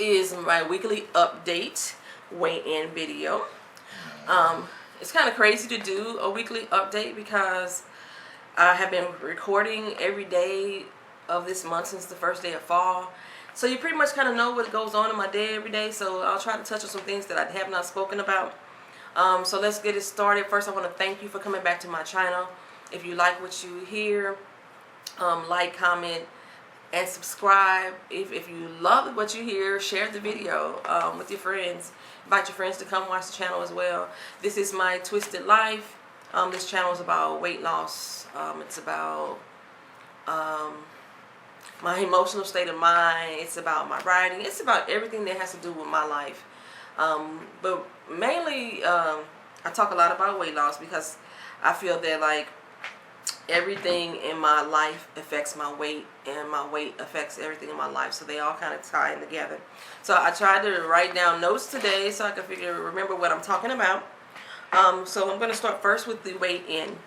is my weekly update weigh-in video. It's kind of crazy to do a weekly update because I have been recording every day of this month since the first day of fall. So you pretty much kind of know what goes on in my day every day. So I'll try to touch on some things that I have not spoken about. So let's get it started. First, I want to thank you for coming back to my channel. If you like what you hear, like, comment, and subscribe. If you love what you hear, share the video with your friends. Invite your friends to come watch the channel as well. This is my Twisted Life. This channel is about weight loss. It's about my emotional state of mind. It's about my writing. It's about everything that has to do with my life. But mainly, I talk a lot about weight loss because I feel that like everything in my life affects my weight, and my weight affects everything in my life, so they all kind of tie in together. So I tried to write down notes today so I can remember what I'm talking about. So I'm going to start first with the weigh-in.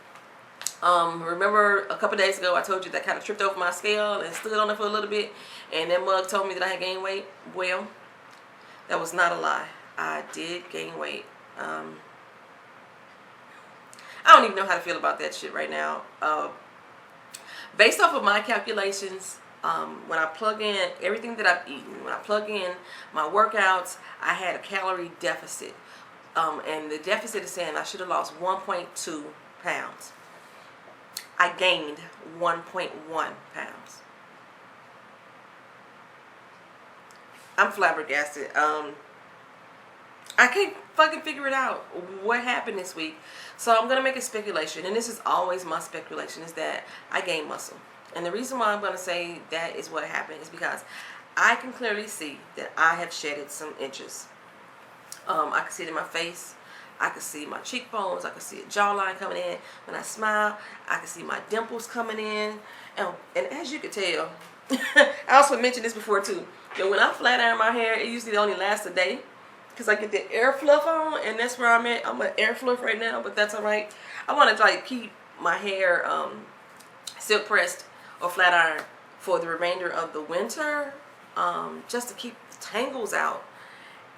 Remember a couple days ago I told you that I kind of tripped over my scale and stood on it for a little bit, and that mug told me that I had gained weight? Well, that was not a lie. I did gain weight. I don't even know how to feel about that shit right now. Based off of my calculations, when I plug in everything that I've eaten, when I plug in my workouts, I had a calorie deficit. And the deficit is saying I should have lost 1.2 pounds. I gained 1.1 pounds. I'm flabbergasted. I can't fucking figure it out what happened this week. So I'm going to make a speculation, and this is always my speculation, is that I gained muscle. And the reason why I'm going to say that is what happened is because I can clearly see that I have shedded some inches. I can see it in my face. I can see my cheekbones. I can see a jawline coming in. When I smile, I can see my dimples coming in. And as you can tell, I also mentioned this before too, that when I flat iron my hair, it usually only lasts a day. Because I get the air fluff on, and that's where I'm at. I'm at air fluff right now, but that's alright. I want to like keep my hair silk pressed or flat iron for the remainder of the winter, just to keep the tangles out.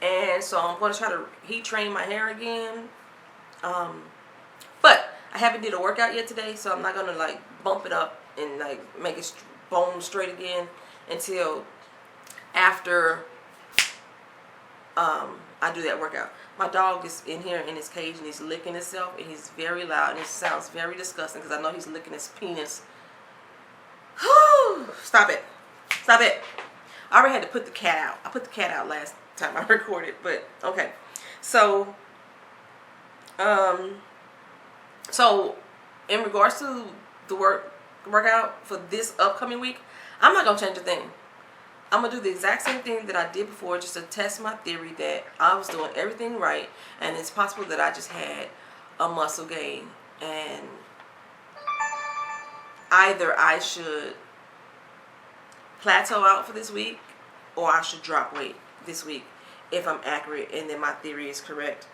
And so I'm going to try to heat train my hair again. But I haven't did a workout yet today, so I'm not going to like bump it up and like make it bone straight again until after I do that workout. My dog is in here in his cage and he's licking himself, and he's very loud and it sounds very disgusting because I know he's licking his penis. Stop it. Stop it. I already had to put the cat out. I put the cat out last time I recorded, but okay. So in regards to the workout for this upcoming week, I'm not going to change a thing. I'm going to do the exact same thing that I did before, just to test my theory that I was doing everything right, and it's possible that I just had a muscle gain, and either I should plateau out for this week or I should drop weight this week if I'm accurate and then my theory is correct.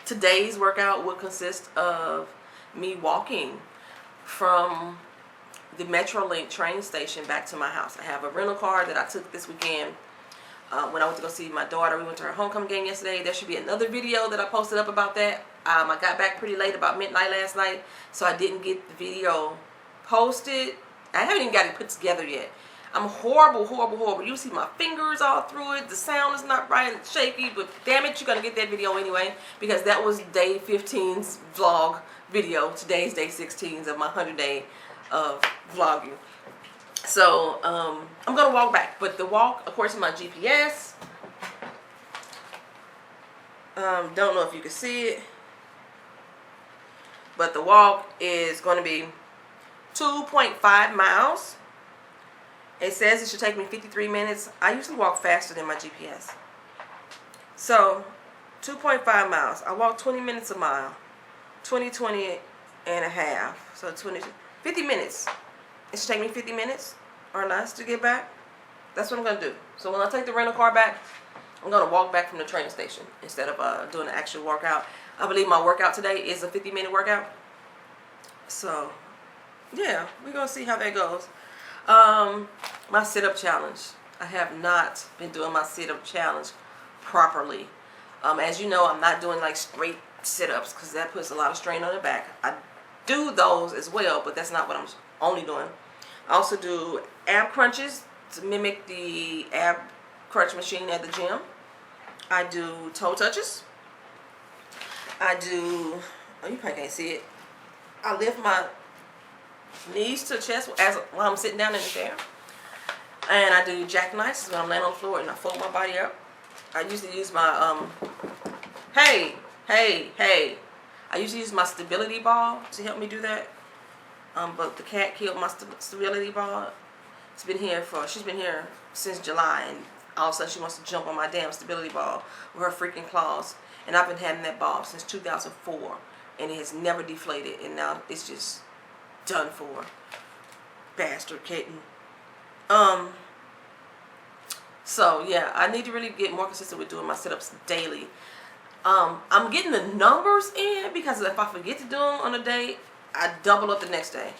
Today's workout will consist of me walking from the Metrolink train station back to my house. I have a rental car that I took this weekend when I went to go see my daughter. We went to her homecoming game yesterday. There should be another video that I posted up about that. I got back pretty late, about midnight last night, so I didn't get the video posted. I haven't even got it put together yet. I'm horrible. You see my fingers all through it. The sound is not right, it's shaky, but damn it, you're going to get that video anyway, because that was day 15's vlog video. Today's day 16's of my 100-day of vlogging. So I'm gonna walk back, but the walk, of course, in my GPS, don't know if you can see it, but the walk is going to be 2.5 miles. It says it should take me 53 minutes. I usually walk faster than my GPS. So 2.5 miles. I walk 20 minutes a mile, 20 and a half, so 50 minutes. It should take me 50 minutes or less to get back. That's what I'm going to do. So when I take the rental car back, I'm going to walk back from the train station instead of doing an actual workout. I believe my workout today is a 50-minute workout. So, yeah, we're going to see how that goes. My sit-up challenge. I have not been doing my sit-up challenge properly. As you know, I'm not doing like straight sit-ups because that puts a lot of strain on the back. I do those as well, but that's not what I'm only doing. I also do ab crunches to mimic the ab crunch machine at the gym. I do toe touches. I do, oh, you probably can't see it. I lift my knees to the chest while I'm sitting down in the chair. And I do jackknives when I'm laying on the floor and I fold my body up. I usually use my, hey. I usually use my stability ball to help me do that. But the cat killed my stability ball. She's been here since July, and all of a sudden she wants to jump on my damn stability ball with her freaking claws. And I've been having that ball since 2004, and it has never deflated, and now it's just done for. Bastard kitten. So yeah, I need to really get more consistent with doing my sit-ups daily. I'm getting the numbers in because if I forget to do them on a day, I double up the next day.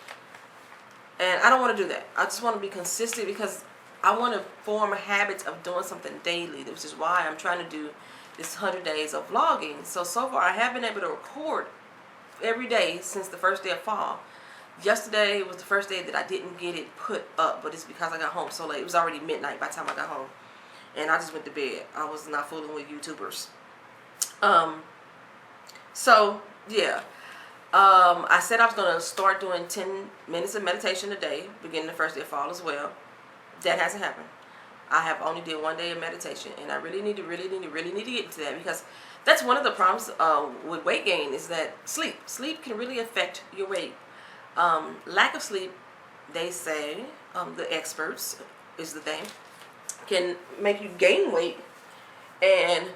And I don't want to do that. I just want to be consistent because I want to form habits of doing something daily, which is why I'm trying to do this 100 days of vlogging. So far I have been able to record every day since the first day of fall. Yesterday was the first day that I didn't get it put up, but it's because I got home so late. It was already midnight by the time I got home. And I just went to bed. I was not fooling with YouTubers. So, yeah. I said I was going to start doing 10 minutes of meditation a day, beginning the first day of fall as well. That hasn't happened. I have only did 1 day of meditation, and I really need to get into that because that's one of the problems with weight gain is that sleep can really affect your weight. Lack of sleep, they say, the experts is the thing, can make you gain weight, and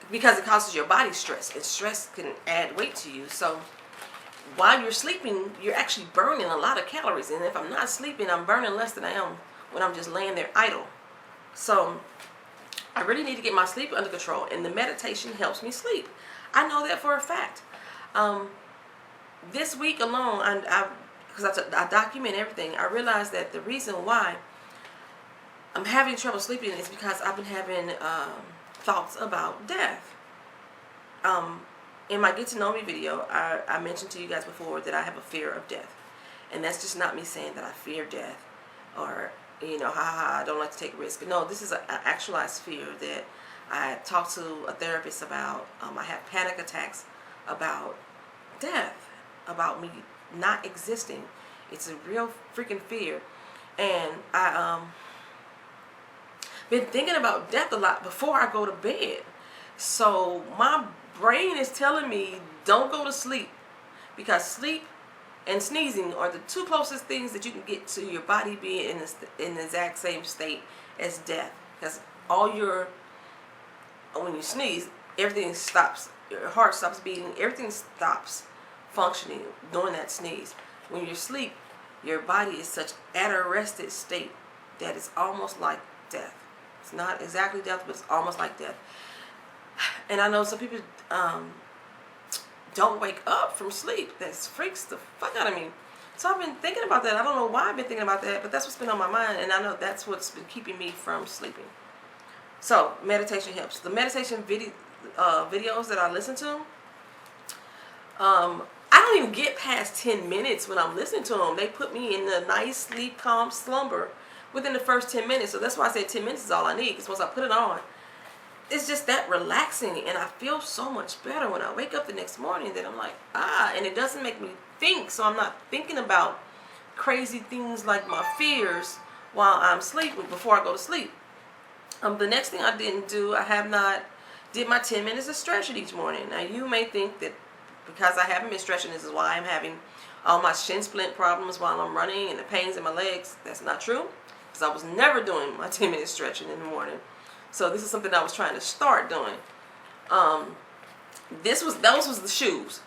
because it causes your body stress, and stress can add weight to you. So while you're sleeping, you're actually burning a lot of calories, and if I'm not sleeping, I'm burning less than I am when I'm just laying there idle. So I really need to get my sleep under control, and the meditation helps me sleep. I know that for a fact. This week alone, because I document everything, I realized that the reason why I'm having trouble sleeping is because I've been having thoughts about death. In my Get to Know Me video, I mentioned to you guys before that I have a fear of death. And that's just not me saying that I fear death or, I don't like to take risks. No, this is an actualized fear that I talked to a therapist about. I have panic attacks about death, about me not existing. It's a real freaking fear. And I been thinking about death a lot before I go to bed. So my brain is telling me don't go to sleep, because sleep and sneezing are the two closest things that you can get to your body being in the exact same state as death. Because when you sneeze, everything stops. Your heart stops beating. Everything stops functioning during that sneeze. When you're asleep, your body is such at a rested state that it's almost like death. It's not exactly death, but it's almost like death. And I know some people don't wake up from sleep. That freaks the fuck out of me. So I've been thinking about that. I don't know why I've been thinking about that, but that's what's been on my mind, and I know that's what's been keeping me from sleeping. So meditation helps. The meditation videos that I listen to, I don't even get past 10 minutes when I'm listening to them. They put me in a nice, sleep, calm slumber within the first 10 minutes. So that's why I said 10 minutes is all I need, because once I put it on, it's just that relaxing, and I feel so much better when I wake up the next morning that I'm like, and it doesn't make me think, so I'm not thinking about crazy things like my fears while I'm sleeping, before I go to sleep. The next thing I didn't do, I have not did my 10 minutes of stretching each morning. Now you may think that because I haven't been stretching, this is why I'm having all my shin splint problems while I'm running and the pains in my legs. That's not true, because I was never doing my 10 minutes stretching in the morning. So this is something I was trying to start doing. Those was the shoes.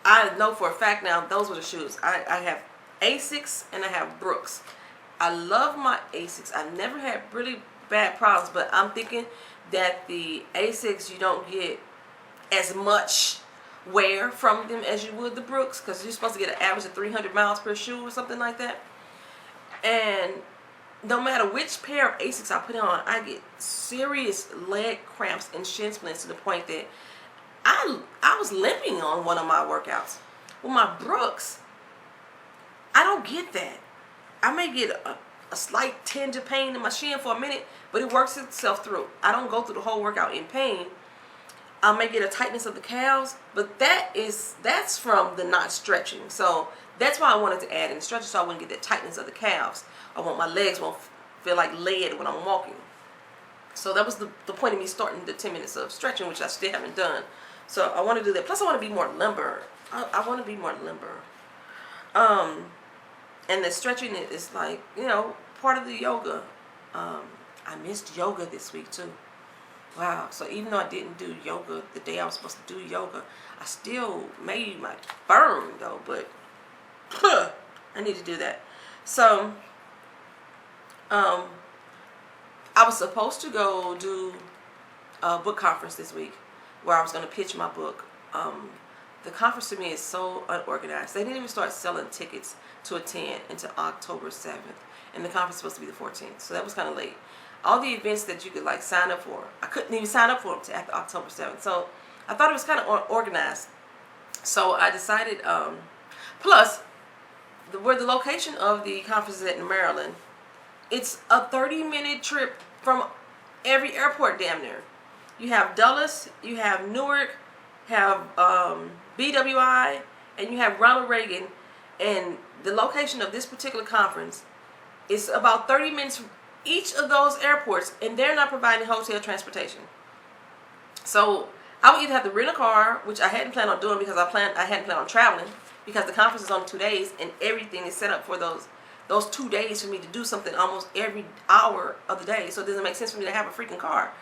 I know for a fact now those were the shoes. I have Asics and I have Brooks. I love my Asics. I've never had really bad problems, but I'm thinking that the Asics, you don't get as much wear from them as you would the Brooks, because you're supposed to get an average of 300 miles per shoe or something like that. And no matter which pair of Asics I put on, I get serious leg cramps and shin splints to the point that I was limping on one of my workouts. With my Brooks, I don't get that. I may get a slight tinge of pain in my shin for a minute, but it works itself through. I don't go through the whole workout in pain. I may get a tightness of the calves, but that's from the not stretching. So that's why I wanted to add in the stretching, so I wouldn't get that tightness of the calves. My legs won't feel like lead when I'm walking. So that was the point of me starting the 10 minutes of stretching, which I still haven't done. So I want to do that. Plus I want to be more limber. I want to be more limber. And the stretching is like, part of the yoga. I missed yoga this week too. Wow. So even though I didn't do yoga the day I was supposed to do yoga, I still made my burn though, but I need to do that. So I was supposed to go do a book conference this week where I was going to pitch my book. The conference to me is so unorganized. They didn't even start selling tickets to attend until October 7th. And the conference is supposed to be the 14th. So that was kind of late. All the events that you could sign up for, I couldn't even sign up for them until after October 7th. So I thought it was kind of organized. So I decided, plus, where the location of the conference is at in Maryland, it's a 30-minute trip from every airport damn near. You have Dulles, you have Newark, have BWI, and you have Ronald Reagan. And the location of this particular conference is about 30 minutes from each of those airports, and they're not providing hotel transportation. So I would either have to rent a car, which I hadn't planned on doing because I hadn't planned on traveling, because the conference is on 2 days and everything is set up for those 2 days for me to do something almost every hour of the day. So it doesn't make sense for me to have a freaking car.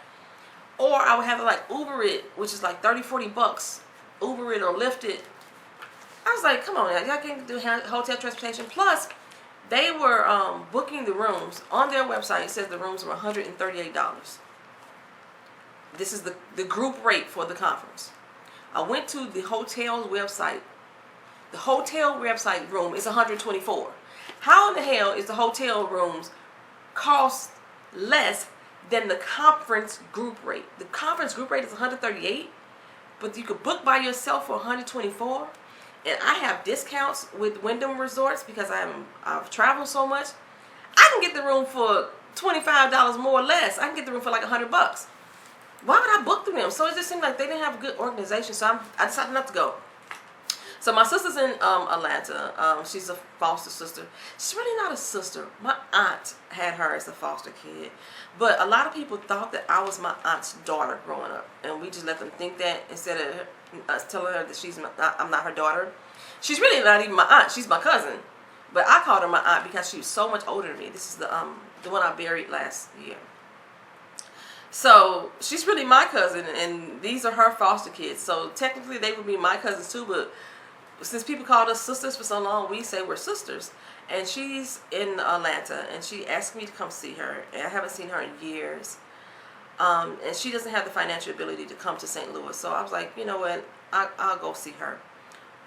Or I would have to Uber it, which is like $30-$40. Uber it or Lyft it. I was like, come on, y'all can't do hotel transportation. Plus, they were booking the rooms on their website. It says the rooms were $138. This is the group rate for the conference. I went to the hotel's website. The hotel website room is $124. How in the hell is the hotel rooms cost less than the conference group rate? The conference group rate is $138, but you could book by yourself for $124. And I have discounts with Wyndham Resorts because I've traveled so much. I can get the room for $25 more or less. I can get the room for like $100. Why would I book through them? So it just seemed like they didn't have a good organization. So I decided not to go. So my sister's in Atlanta. She's a foster sister. She's really not a sister. My aunt had her as a foster kid. But a lot of people thought that I was my aunt's daughter growing up. And we just let them think that instead of us telling her that I'm not her daughter. She's really not even my aunt. She's my cousin. But I called her my aunt because she was so much older than me. This is the one I buried last year. So she's really my cousin, and these are her foster kids. So technically they would be my cousins too, but since people called us sisters for so long, we say we're sisters. And she's in Atlanta, and she asked me to come see her. And I haven't seen her in years. And she doesn't have the financial ability to come to St. Louis. So I was like, you know what, I'll go see her.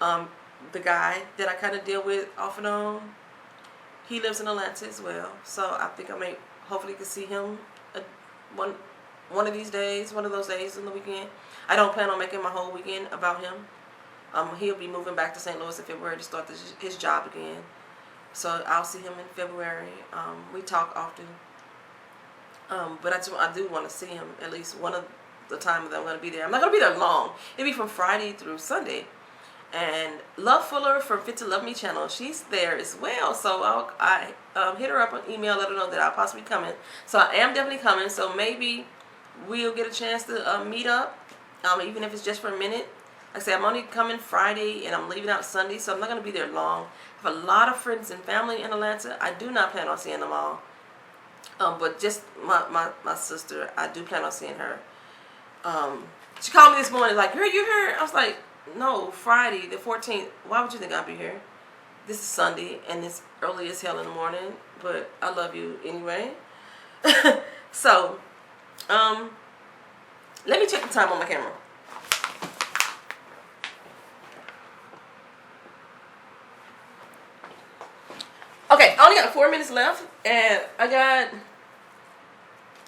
The guy that I kind of deal with off and on, he lives in Atlanta as well. So I think I may hopefully can see him one of these days, one of those days on the weekend. I don't plan on making my whole weekend about him. He'll be moving back to St. Louis in February to start his job again. So I'll see him in February. We talk often. But I do want to see him at least one of the time that I'm going to be there. I'm not going to be there long. It'll be from Friday through Sunday. And Love Fuller from Fit to Love Me channel, she's there as well. So I hit her up on email, let her know that I'll possibly be coming. So I am definitely coming. So maybe we'll get a chance to meet up, even if it's just for a minute. Like I said, I'm only coming Friday and I'm leaving out Sunday, so I'm not going to be there long. I have a lot of friends and family in Atlanta. I do not plan on seeing them all. But just my sister, I do plan on seeing her. She called me this morning like, girl, you here? I was like, no, Friday the 14th. Why would you think I'll be here? This is Sunday and it's early as hell in the morning, but I love you anyway. So, let me check the time on my camera. Okay, I only got 4 minutes left, and I got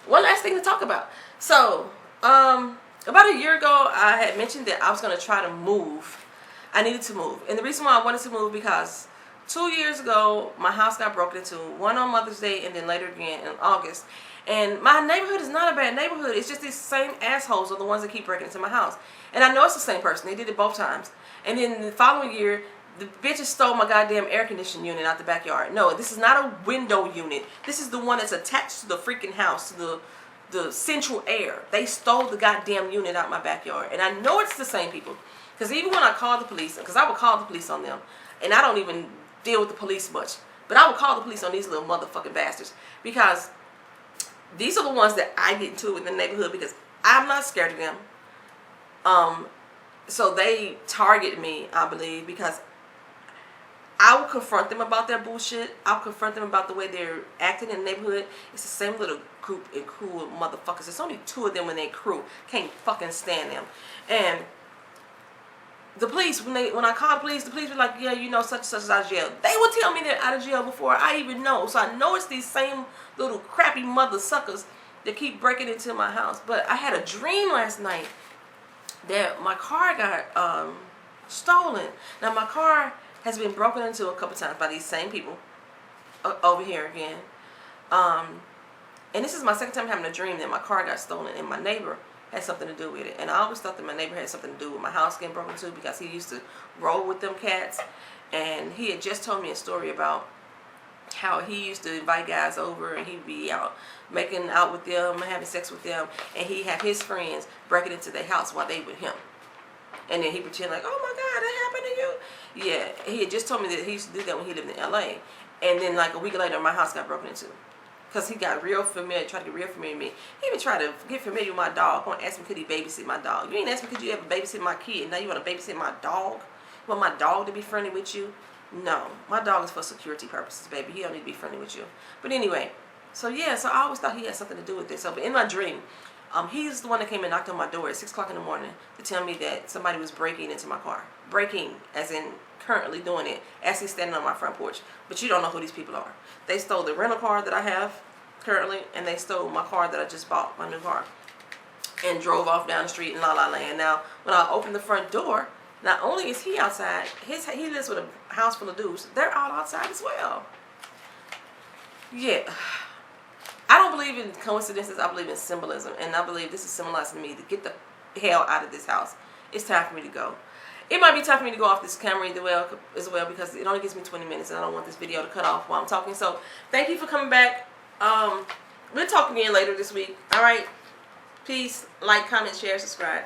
one last thing to talk about. So, about a year ago, I had mentioned that I was going to try to move. I needed to move. And the reason why I wanted to move because 2 years ago, my house got broken into. One on Mother's Day and then later again in August. And my neighborhood is not a bad neighborhood. It's just these same assholes are the ones that keep breaking into my house. And I know it's the same person. They did it both times. And then the following year, the bitches stole my goddamn air conditioning unit out the backyard. No, this is not a window unit. This is the one that's attached to the freaking house, to the central air. They stole the goddamn unit out my backyard. And I know it's the same people. Because even when I called the police, because I would call the police on them, and I don't even deal with the police much, but I would call the police on these little motherfucking bastards. Because these are the ones that I get into in the neighborhood because I'm not scared of them. So they target me, I believe, because I will confront them about their bullshit. I'll confront them about the way they're acting in the neighborhood. It's the same little group and crew of motherfuckers. There's only 2 of them in their crew. Can't fucking stand them. And the police, when I call the police were like, yeah, you know, such and such is out of jail. They will tell me they're out of jail before I even know. So I know it's these same little crappy mother suckers that keep breaking into my house. But I had a dream last night that my car got stolen. Now my car has been broken into a couple times by these same people over here again. And this is my second time having a dream that my car got stolen and my neighbor had something to do with it. And I always thought that my neighbor had something to do with my house getting broken into because he used to roll with them cats. And he had just told me a story about how he used to invite guys over and he'd be out making out with them, having sex with them, and he'd have his friends breaking into their house while they with him. And then he pretend like, oh my God, that happened to you? Yeah, he had just told me that he used to do that when he lived in LA. And then like a week later, my house got broken into. Because he got real familiar, tried to get real familiar with me. He even tried to get familiar with my dog. I want to ask me, could he babysit my dog? You ain't asked me, could you ever babysit my kid? Now you want to babysit my dog? You want my dog to be friendly with you? No. My dog is for security purposes, baby. He don't need to be friendly with you. But anyway, so yeah, so I always thought he had something to do with this. So but in my dream, he's the one that came and knocked on my door at 6 o'clock in the morning to tell me that somebody was breaking into my car. Breaking, as in currently doing it, as he's standing on my front porch. But you don't know who these people are. They stole the rental car that I have currently, and they stole my car that I just bought, my new car, and drove off down the street in La La Land. Now, when I opened the front door, not only is he outside, he lives with a house full of dudes. They're all outside as well. Yeah. I don't believe in coincidences. I believe in symbolism. And I believe this is symbolizing to me to get the hell out of this house. It's time for me to go. It might be time for me to go off this camera as well because it only gives me 20 minutes and I don't want this video to cut off while I'm talking. So, thank you for coming back. We'll talk again later this week. Alright? Peace. Like, comment, share, subscribe.